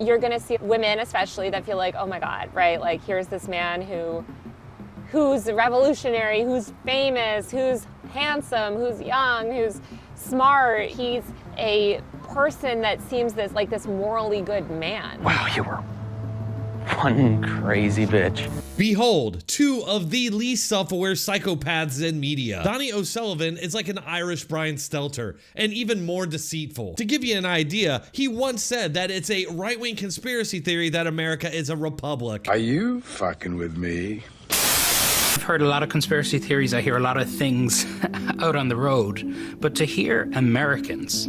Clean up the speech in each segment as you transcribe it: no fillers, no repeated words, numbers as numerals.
you're gonna see women especially that feel like, oh my God, right? Like here's this man who's revolutionary, who's famous, who's handsome, who's young, who's smart. He's a person that seems this morally good man. Wow, you were one crazy bitch. Behold, two of the least self-aware psychopaths in media. Donnie O'Sullivan is like an Irish Brian Stelter, and even more deceitful. To give you an idea, he once said that it's a right-wing conspiracy theory that America is a republic. Are you fucking with me? I've heard a lot of conspiracy theories. I hear a lot of things out on the road. But to hear Americans,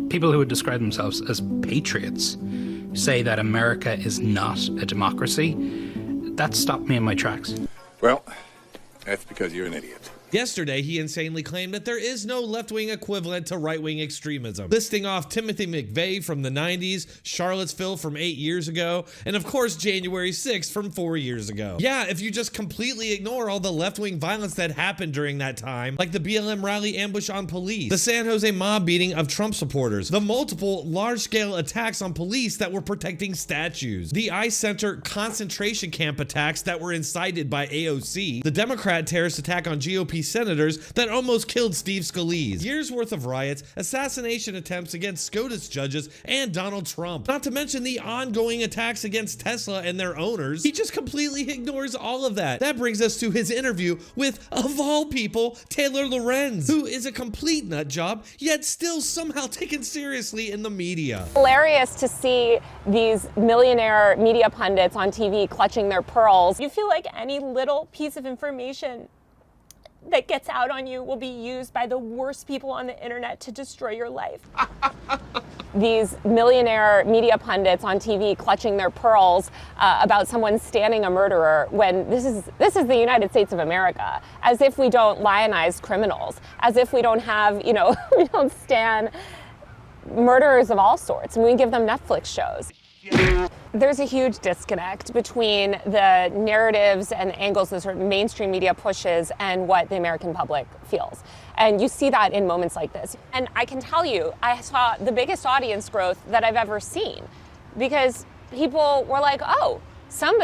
people who would describe themselves as patriots, say that America is not a democracy, that stopped me in my tracks. Well, that's because you're an idiot. Yesterday, he insanely claimed that there is no left-wing equivalent to right-wing extremism, listing off Timothy McVeigh from the 90s, Charlottesville from 8 years ago, and of course January 6th from 4 years ago. Yeah, if you just completely ignore all the left-wing violence that happened during that time, like the BLM rally ambush on police, the San Jose mob beating of Trump supporters, the multiple large-scale attacks on police that were protecting statues, the ICE Center concentration camp attacks that were incited by AOC, the Democrat terrorist attack on GOP senators that almost killed Steve Scalise, years worth of riots, assassination attempts against SCOTUS judges and Donald Trump, not to mention the ongoing attacks against Tesla and their owners. He just completely ignores all of that. That brings us to his interview with, of all people, Taylor Lorenz, who is a complete nut job, yet still somehow taken seriously in the media. Hilarious to see these millionaire media pundits on TV clutching their pearls. You feel like any little piece of information that gets out on you will be used by the worst people on the internet to destroy your life. These millionaire media pundits on TV clutching their pearls about someone standing a murderer when this is the United States of America, as if we don't lionize criminals, as if we don't have, we don't stand murderers of all sorts, and we give them Netflix shows. There's a huge disconnect between the narratives and the angles that sort of mainstream media pushes and what the American public feels. And you see that in moments like this. And I can tell you, I saw the biggest audience growth that I've ever seen, because people were like, oh, some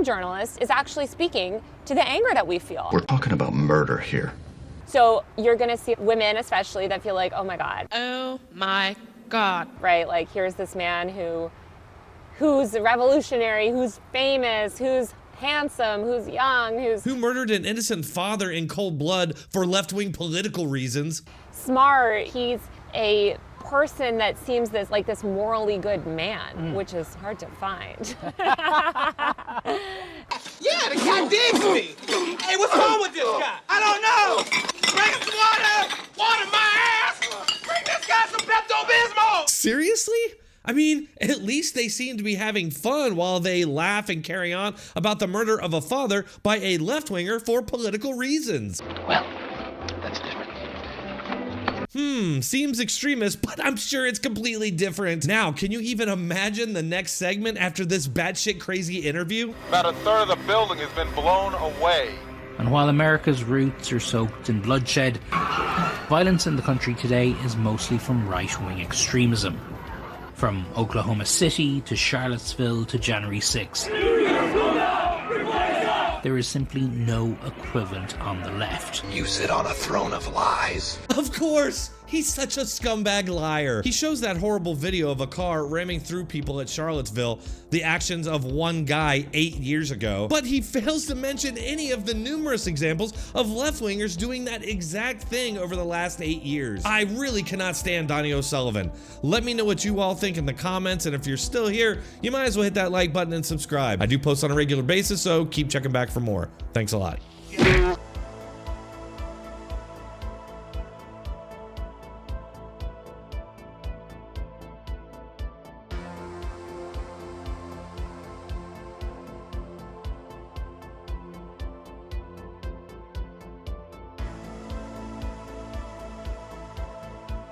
journalist is actually speaking to the anger that we feel. We're talking about murder here. So you're gonna see women especially that feel like, oh my God. Oh my God. Right, like here's this man who's revolutionary, who's famous, who's handsome, who's young, who murdered an innocent father in cold blood for left-wing political reasons. Smart. He's a person that seems this morally good man, which is hard to find. Yeah, the guy digs me. Hey, what's wrong with this guy? I don't know. Bring some water my ass. Bring this guy some Pepto-Bismol. Seriously? I mean, at least they seem to be having fun while they laugh and carry on about the murder of a father by a left-winger for political reasons. Well, that's different. Seems extremist, but I'm sure it's completely different. Now, can you even imagine the next segment after this batshit crazy interview? About a third of the building has been blown away. And while America's roots are soaked in bloodshed, violence in the country today is mostly from right-wing extremism. From Oklahoma City to Charlottesville to January 6th. There is simply no equivalent on the left. You sit on a throne of lies. Of course! He's such a scumbag liar. He shows that horrible video of a car ramming through people at Charlottesville, the actions of one guy 8 years ago, but he fails to mention any of the numerous examples of left-wingers doing that exact thing over the last 8 years. I really cannot stand Donnie O'Sullivan. Let me know what you all think in the comments, and if you're still here, you might as well hit that like button and subscribe. I do post on a regular basis, so keep checking back for more. Thanks a lot.